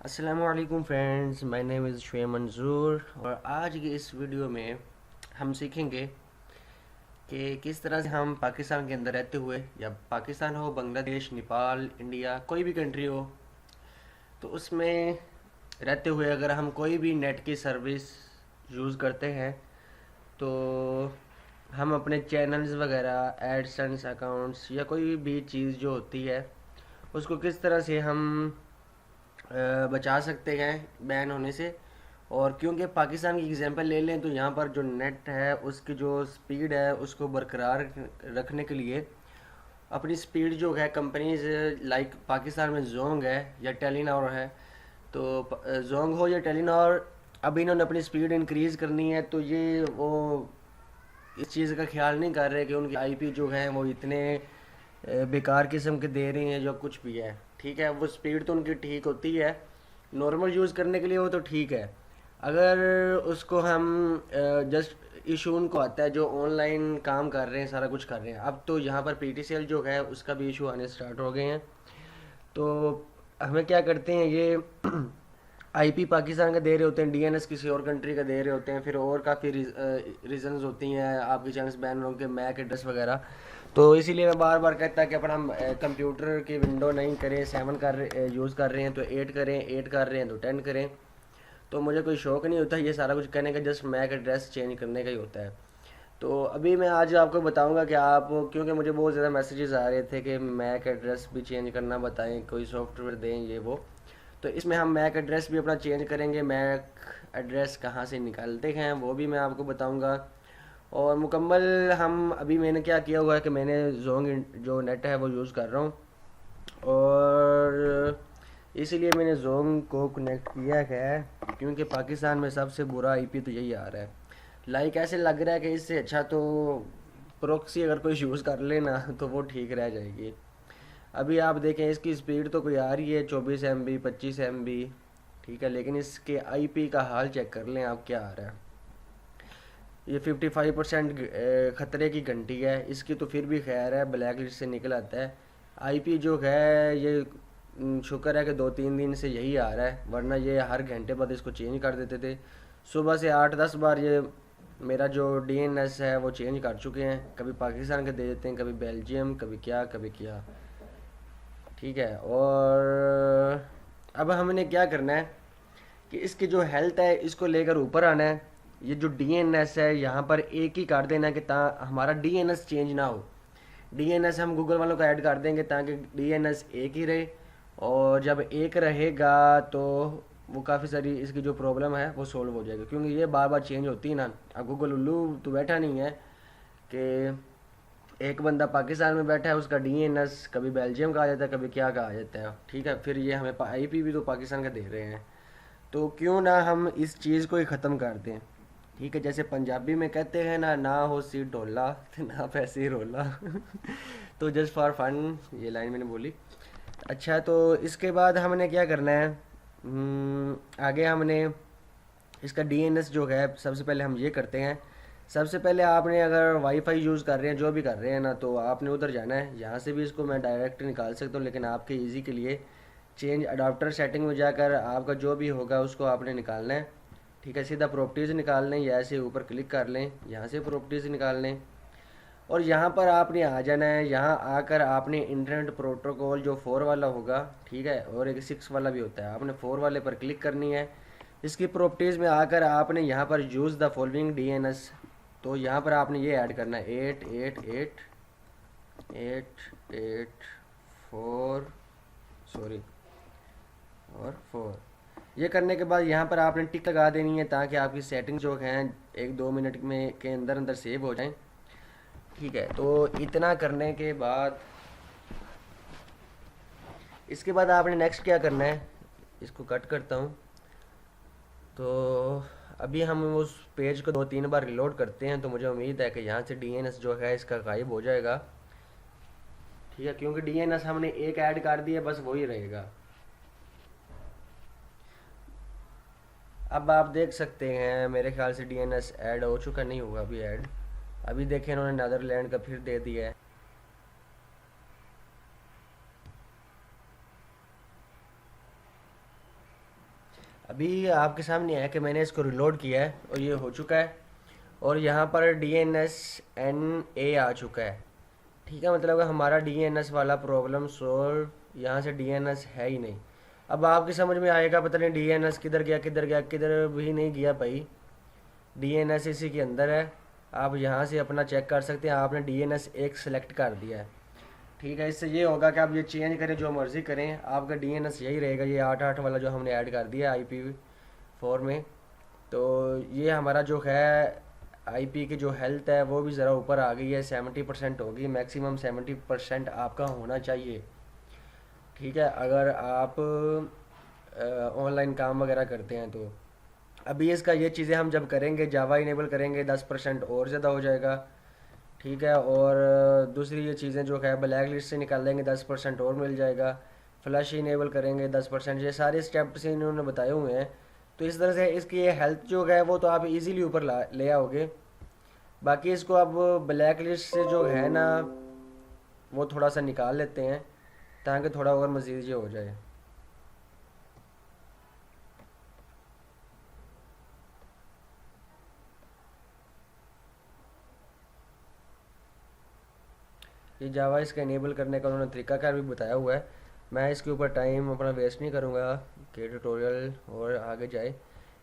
अस्सलामुअलैकुम friends, my name is Shoaib मंजूर और आज की इस वीडियो में हम सीखेंगे कि किस तरह से हम पाकिस्तान के अंदर रहते हुए या पाकिस्तान हो, बांग्लादेश, नेपाल, इंडिया, कोई भी कंट्री हो, तो उसमें रहते हुए अगर हम कोई भी नेट की सर्विस यूज़ करते हैं तो हम अपने चैनल्स वगैरह, एडसेंस अकाउंट्स या कोई भी चीज़ जो होती है उसको किस तरह से हम बचा सकते हैं बैन होने से। और क्योंकि पाकिस्तान की एग्जांपल ले लें तो यहाँ पर जो नेट है उसकी जो स्पीड है उसको बरकरार रखने के लिए अपनी स्पीड जो है कंपनीज लाइक पाकिस्तान में जोंग है या टेलीनॉर है, तो जोंग हो या टेलीनॉर, अब इन्होंने अपनी स्पीड इंक्रीज़ करनी है तो ये वो इस चीज़ का ख्याल नहीं कर रहे कि उनकी आईपी जो है वो इतने बेकार किस्म के दे रही हैं जो कुछ भी है। ठीक है, वो स्पीड तो उनकी ठीक होती है, नॉर्मल यूज़ करने के लिए वो तो ठीक है। अगर उसको हम जस्ट इशू उनको आता है जो ऑनलाइन काम कर रहे हैं, सारा कुछ कर रहे हैं। अब तो यहाँ पर पीटीसीएल जो है उसका भी इशू आने स्टार्ट हो गए हैं। तो हमें क्या करते हैं, ये आईपी पाकिस्तान का दे रहे होते हैं, डीएनएस किसी और कंट्री का दे रहे होते हैं, फिर और काफ़ी रीजंस होती हैं आपके चैनल्स बैन होंगे, मैक एड्रेस वगैरह। तो इसीलिए मैं बार बार कहता कि अपन हम कंप्यूटर की विंडो नहीं करें, 7 यूज़ कर रहे हैं तो 8 करें, 8 कर रहे हैं तो 10 करें। तो मुझे कोई शौक नहीं होता ये सारा कुछ करने का, जस्ट मैक एड्रेस चेंज करने का ही होता है। तो अभी मैं आज आपको बताऊंगा कि आप, क्योंकि मुझे बहुत ज़्यादा मैसेजेस आ रहे थे कि मैक एड्रेस भी चेंज करना बताएं, कोई सॉफ्टवेयर दें ये वो। तो इसमें हम मैक एड्रेस भी अपना चेंज करेंगे, मैक एड्रेस कहाँ से निकालते हैं वो भी मैं आपको बताऊंगा। और मुकम्मल हम अभी मैंने क्या किया हुआ है कि मैंने जोंग जो नेट है वो यूज़ कर रहा हूँ, और इसीलिए मैंने जोंग को कनेक्ट किया है क्योंकि पाकिस्तान में सबसे बुरा आईपी तो यही आ रहा है। लाइक ऐसे लग रहा है कि इससे अच्छा तो प्रोक्सी अगर कोई यूज़ कर लेना तो वो ठीक रह जाएगी। अभी आप देखें इसकी स्पीड तो कोई आ रही है 24 MB, 25 MB, ठीक है, लेकिन इसके आईपी का हाल चेक कर लें आप क्या आ रहा है। ये 55% ख़तरे की घंटी है इसकी, तो फिर भी खैर है, ब्लैक लिस्ट से निकल आता है। आईपी जो है ये शुक्र है कि 2-3 दिन से यही आ रहा है, वरना ये हर घंटे बाद इसको चेंज कर देते थे। सुबह से 8-10 बार ये मेरा जो डीएनएस है वो चेंज कर चुके हैं, कभी पाकिस्तान के दे देते हैं, कभी बेल्जियम, कभी क्या कभी क्या। ठीक है, और अब हमने क्या करना है कि इसकी जो हेल्थ है इसको लेकर ऊपर आना है। ये जो डीएनएस है यहाँ पर एक ही कर देना है कि ता हमारा डीएनएस चेंज ना हो। डीएनएस हम गूगल वालों का ऐड कर देंगे ताकि डीएनएस एक ही रहे, और जब एक रहेगा तो वो काफ़ी सारी इसकी जो प्रॉब्लम है वो सॉल्व हो जाएगी, क्योंकि ये बार बार चेंज होती है ना। अब गूगल उल्लू तो बैठा नहीं है कि एक बंदा पाकिस्तान में बैठा है उसका डीएनएस कभी बेल्जियम का आ जाता है, कभी क्या का आ जाता है। ठीक है, फिर ये हमें आईपी भी तो पाकिस्तान का दे रहे हैं, तो क्यों ना हम इस चीज़ को ही ख़त्म कर दें। ठीक है, जैसे पंजाबी में कहते हैं ना, ना हो सीट ढोला तो ना पैसे ही रोला तो जस्ट फॉर फन ये लाइन मैंने बोली। अच्छा, तो इसके बाद हमने क्या करना है, आगे हमने इसका डीएनएस जो है सबसे पहले हम ये करते हैं। सबसे पहले आपने अगर वाईफाई यूज़ कर रहे हैं, जो भी कर रहे हैं ना, तो आपने उधर जाना है। यहाँ से भी इसको मैं डायरेक्ट निकाल सकता हूँ, लेकिन आपके इजी के लिए चेंज अडाप्टर सेटिंग में जाकर आपका जो भी होगा उसको आपने निकालना है। ठीक है, सीधा प्रॉपर्टीज़ निकाल लें या ऐसे ऊपर क्लिक कर लें, यहाँ से प्रॉपर्टीज़ निकाल लें, और यहाँ पर आपने आ जाना है। यहाँ आकर आपने इंटरनेट प्रोटोकॉल जो 4 वाला होगा, ठीक है, और एक 6 वाला भी होता है, आपने 4 वाले पर क्लिक करनी है। इसकी प्रॉपर्टीज़ में आकर आपने यहाँ पर यूज़ द फॉलोइंग डीएनएस, तो यहाँ पर आपने ये ऐड करना है 888 884 सॉरी और 4। ये करने के बाद यहाँ पर आपने टिक लगा देनी है ताकि आपकी सेटिंग जो हैं 1-2 मिनट में के अंदर अंदर सेव हो जाएं। ठीक है, तो इतना करने के बाद इसके बाद आपने नेक्स्ट क्या करना है, इसको कट करता हूँ। तो अभी हम उस पेज को 2-3 बार रिलोड करते हैं, तो मुझे उम्मीद है कि यहाँ से डीएनएस जो है इसका गायब हो जाएगा। ठीक है, क्योंकि डीएनएस हमने एक ऐड कर दिया, बस वही रहेगा। अब आप देख सकते हैं मेरे ख्याल से डीएनएस ऐड हो चुका, नहीं हुआ अभी ऐड। अभी देखें इन्होंने नदरलैंड का फिर दे दिया है। अभी आपके सामने है कि मैंने इसको रिलोड किया है और ये हो चुका है, और यहाँ पर DNSNA आ चुका है। ठीक है, मतलब हमारा DNS वाला प्रॉब्लम सोल्व, यहाँ से DNS है ही नहीं। अब आपकी समझ में आएगा, पता नहीं DNS किधर गया किधर गया, किधर भी नहीं गया भाई, DNS इसी के अंदर है। आप यहाँ से अपना चेक कर सकते हैं, आपने DNS एक सेलेक्ट कर दिया है। ठीक है, इससे ये होगा कि आप ये चेंज करें जो मर्ज़ी करें, आपका DNS यही रहेगा, ये 88 वाला जो हमने ऐड कर दिया IP4 में। तो ये हमारा जो है IP की जो हेल्थ है वो भी ज़रा ऊपर आ गई है, 70% होगी, मैक्सिमम 70% आपका होना चाहिए। ठीक है, अगर आप ऑनलाइन काम वगैरह करते हैं तो। अभी इसका ये चीज़ें हम जब करेंगे, जावा इनेबल करेंगे, 10% और ज़्यादा हो जाएगा। ठीक है, और दूसरी ये चीज़ें जो है ब्लैक लिस्ट से निकाल लेंगे, 10% और मिल जाएगा। फ्लश इनेबल करेंगे 10%, ये सारे स्टेप्स इन्होंने बताए हुए हैं। तो इस तरह से इसकी ये हेल्थ जो है वो तो आप इजीली ऊपर ले आओगे। बाकी इसको अब ब्लैक लिस्ट से जो है ना वो थोड़ा सा निकाल लेते हैं ताकि थोड़ा और मज़ीद ये हो जाए। ये जावा इसका इनेबल करने का उन्होंने तरीकाकार भी बताया हुआ है। मैं इसके ऊपर टाइम अपना वेस्ट नहीं करूँगा कि ट्यूटोरियल और आगे जाए।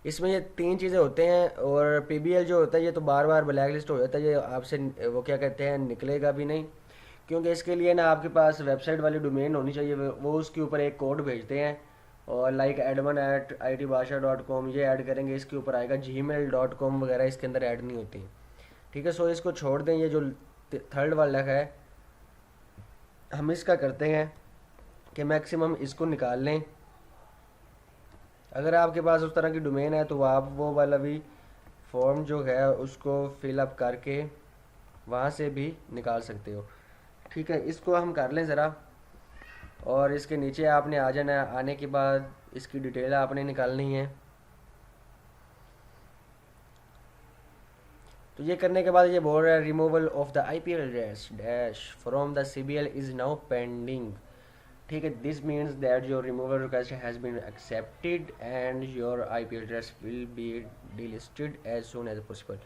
इसमें ये 3 चीज़ें होते हैं, और PBL जो होता है ये तो बार बार ब्लैक लिस्ट हो जाता है, ये आपसे वो क्या कहते हैं निकलेगा भी नहीं, क्योंकि इसके लिए ना आपके पास वेबसाइट वाली डोमेन होनी चाहिए। वो उसके ऊपर एक कोड भेजते हैं, और लाइक admin@itbasha.com ये ऐड करेंगे, इसके ऊपर आएगा gmail.com वगैरह, इसके अंदर ऐड नहीं होती। ठीक है, सो इसको छोड़ दें। ये जो थर्ड वाला है हम इसका करते हैं कि मैक्सिमम इसको निकाल लें। अगर आपके पास उस तरह की डोमेन है तो आप वो वाला भी फॉर्म जो है उसको फिलअप करके वहाँ से भी निकाल सकते हो। ठीक है, इसको हम कर लें ज़रा, और इसके नीचे आपने आ जाना है। आने के बाद इसकी डिटेल आपने निकालनी है। तो ये करने के बाद ये बोल रहा है removal of the IP address dash from the CBL is now pending. ठीक है, this means that your removal request has been accepted and your IP address will be delisted as soon as possible.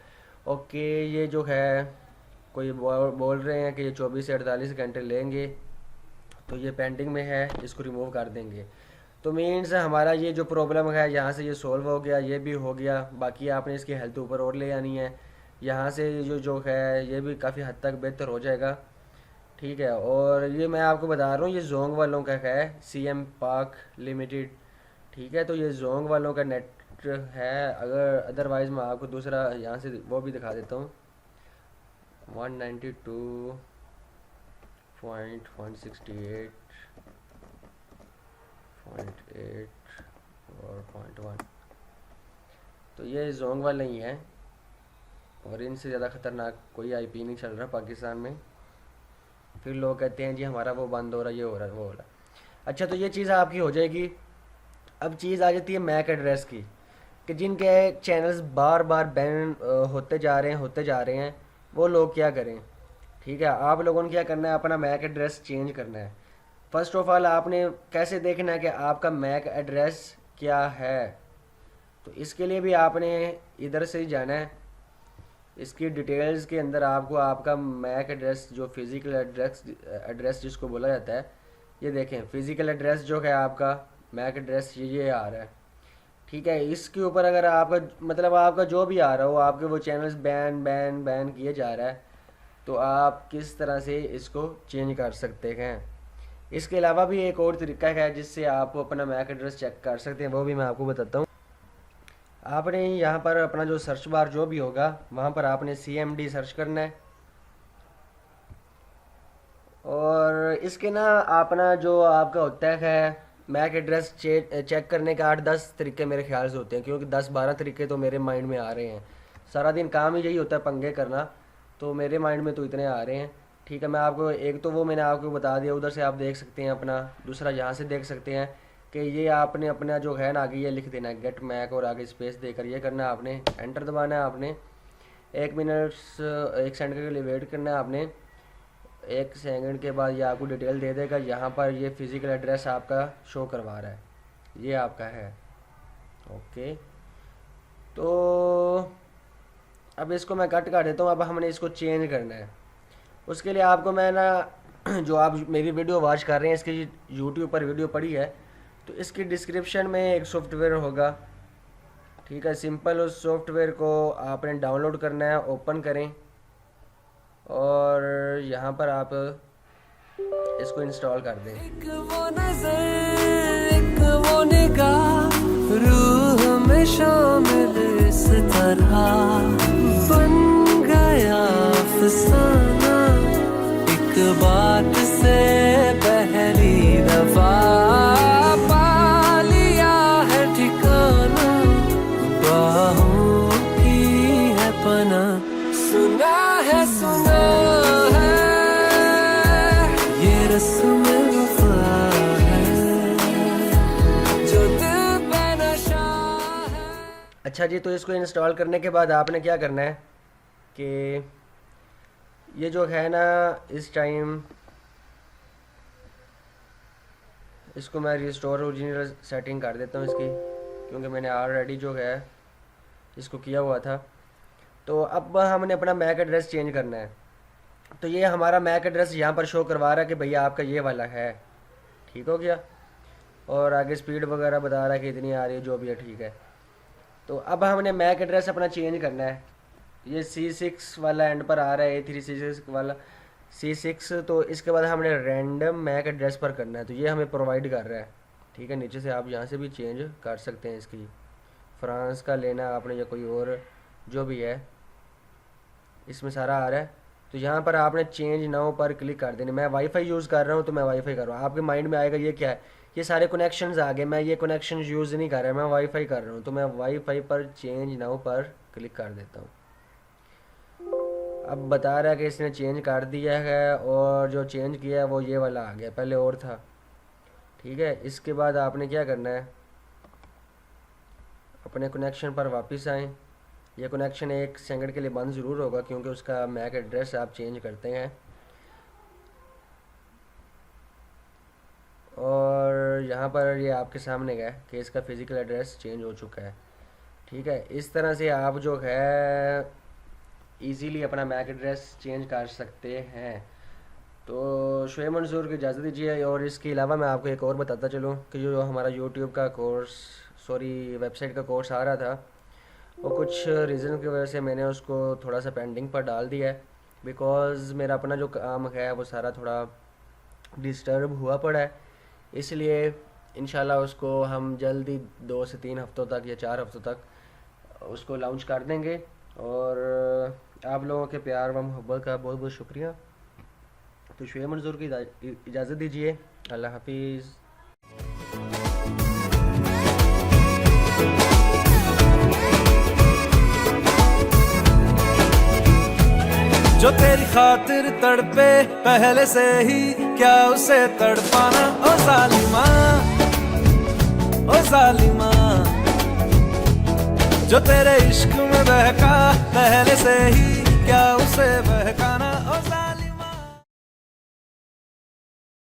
Okay, ये जो है कोई बोल रहे हैं कि ये 24 से 48 घंटे लेंगे, तो ये पेंडिंग में है, इसको रिमूव कर देंगे। तो मीन्स हमारा ये जो प्रॉब्लम है यहाँ से ये सॉल्व हो गया, ये भी हो गया। बाकी आपने इसकी हेल्थ ऊपर और ले आनी है, यहाँ से जो है ये भी काफ़ी हद तक बेहतर हो जाएगा। ठीक है, और ये मैं आपको बता रहा हूँ ये जोंग वालों का है, CM पाक लिमिटेड। ठीक है, तो ये जोंग वालों का नेट है। अगर अदरवाइज़ मैं आपको दूसरा यहाँ से वो भी दिखा देता हूँ, 192.168.8 और 0.1। तो ये जोंग वाले ही हैं, और इनसे ज़्यादा ख़तरनाक कोई IP नहीं चल रहा पाकिस्तान में। फिर लोग कहते हैं जी हमारा वो बंद हो रहा है, ये हो रहा है, वो हो रहा है। अच्छा, तो ये चीज़ आपकी हो जाएगी। अब चीज़ आ जाती है मैक एड्रेस की, कि जिनके चैनल्स बार बार बैन होते जा रहे हैं वो लोग क्या करें। ठीक है, आप लोगों ने क्या करना है, अपना मैक एड्रेस चेंज करना है। फर्स्ट ऑफ ऑल आपने कैसे देखना है कि आपका मैक एड्रेस क्या है, तो इसके लिए भी आपने इधर से ही जाना है। इसकी डिटेल्स के अंदर आपको आपका मैक एड्रेस जो फिज़िकल एड्रेस जिसको बोला जाता है, ये देखें फिज़िकल एड्रेस जो है आपका मैक एड्रेस ये आ रहा है। ठीक है, इसके ऊपर अगर आपका मतलब आपका जो भी आ रहा हो, आपके वो चैनल्स बैन बैन बैन किए जा रहा है, तो आप किस तरह से इसको चेंज कर सकते हैं। इसके अलावा भी एक और तरीका है जिससे आप अपना मैक एड्रेस चेक कर सकते हैं, वो भी मैं आपको बताता हूँ। आपने यहाँ पर अपना जो सर्च बार जो भी होगा वहाँ पर आपने CMD सर्च करना है, और इसके ना अपना जो आपका होता है मैक एड्रेस चेक करने के 8-10 तरीके मेरे ख्याल से होते हैं, क्योंकि 10-12 तरीके तो मेरे माइंड में आ रहे हैं। सारा दिन काम ही यही होता है, पंगे करना, तो मेरे माइंड में तो इतने आ रहे हैं। ठीक है, मैं आपको एक तो वो मैंने आपको बता दिया, उधर से आप देख सकते हैं अपना। दूसरा यहाँ से देख सकते हैं कि ये आपने अपना जो है ना आगे ये लिख देना है गेट मैक, और आगे स्पेस देकर ये करना है आपने, एंटर दबाना है आपने। 1 सेकंड के लिए वेट करना है आपने। 1 सेकंड के बाद ये आपको डिटेल दे देगा। यहाँ पर ये फिज़िकल एड्रेस आपका शो करवा रहा है, ये आपका है। ओके, तो अब इसको मैं कट कर देता हूँ। अब हमने इसको चेंज करना है। उसके लिए आपको मैं ना जो आप मेरी वीडियो वॉच कर रहे हैं, इसकी यूट्यूब पर वीडियो पड़ी है, तो इसकी डिस्क्रिप्शन में एक सॉफ्टवेयर होगा, ठीक है। सिंपल उस सॉफ्टवेयर को आपने डाउनलोड करना है, ओपन करें और यहाँ पर आप इसको इंस्टॉल कर दें। एक वो नजर, एक वो निगाह, रूह में शामिल इस तरह बन गया अफसाना, एक बात से पहली दफा पा लिया है ठिकाना, बाहों की है पना, सुना है ये रस्म वफा है, जो दिल पे नशा है। अच्छा जी, तो इसको इंस्टॉल करने के बाद आपने क्या करना है कि ये जो है ना, इस टाइम इसको मैं रिस्टोर ओरिजिनल सेटिंग कर देता हूँ इसकी, क्योंकि मैंने ऑलरेडी जो है इसको किया हुआ था। तो अब हमने अपना मैक एड्रेस चेंज करना है। तो ये हमारा मैक एड्रेस यहाँ पर शो करवा रहा है कि भैया आपका ये वाला है, ठीक हो गया। और आगे स्पीड वगैरह बता रहा है कि इतनी आ रही है, जो भी है ठीक है। तो अब हमने मैक एड्रेस अपना चेंज करना है। ये C6 वाला एंड पर आ रहा है, A3C6 वाला C6। तो इसके बाद हमने रैंडम मैक एड्रेस पर करना है, तो ये हमें प्रोवाइड कर रहा है, ठीक है। नीचे से आप यहाँ से भी चेंज कर सकते हैं। इसकी फ्रांस का लेना आपने या कोई और जो भी है, इसमें सारा आ रहा है। तो यहाँ पर आपने चेंज नाउ पर क्लिक कर देना। मैं वाईफाई यूज़ कर रहा हूँ, तो मैं वाईफाई कर रहा हूँ। आपके माइंड में आएगा ये क्या है, ये सारे कनेक्शंस आ गए, मैं ये कनेक्शन यूज़ नहीं कर रहा, मैं वाईफाई कर रहा हूँ। तो मैं वाईफाई पर चेंज नाउ पर क्लिक कर देता हूँ। अब बता रहा है कि इसने चेंज कर दिया है, और जो चेंज किया है वो ये वाला आ गया, पहले और था, ठीक है। इसके बाद आपने क्या करना है, अपने कनेक्शन पर वापस आएँ। ये कनेक्शन 1 सेकंड के लिए बंद ज़रूर होगा, क्योंकि उसका मैक एड्रेस आप चेंज करते हैं। और यहाँ पर ये आपके सामने है कि इसका फ़िज़िकल एड्रेस चेंज हो चुका है, ठीक है। इस तरह से आप जो है इजीली अपना मैक एड्रेस चेंज कर सकते हैं। तो शुएब मंसूर की इजाज़त दीजिए। और इसके अलावा मैं आपको एक और बताता चलूँ कि जो हमारा यूट्यूब का कोर्स, वेबसाइट का कोर्स आ रहा था, वो कुछ रीज़न की वजह से मैंने उसको थोड़ा सा पेंडिंग पर डाल दिया है। बिकॉज़ मेरा अपना जो काम है वो सारा थोड़ा डिस्टर्ब हुआ पड़ा है, इसलिए इंशाल्लाह उसको हम जल्दी 2 से 3 हफ्तों तक या 4 हफ्तों तक उसको लॉन्च कर देंगे। और आप लोगों के प्यार व मोहब्बत का बहुत बहुत शुक्रिया। तो शुएब मंसूर की इजाज़त दीजिए। अल्लाह हाफिज़। जो तेरी खातिर तड़पे पहले से ही, क्या उसे तड़पाना, ओ जालिमा, ओ जालिमा। जो तेरे इश्क में बहका पहले से ही, क्या उसे बहकाना, ओ जालिमा।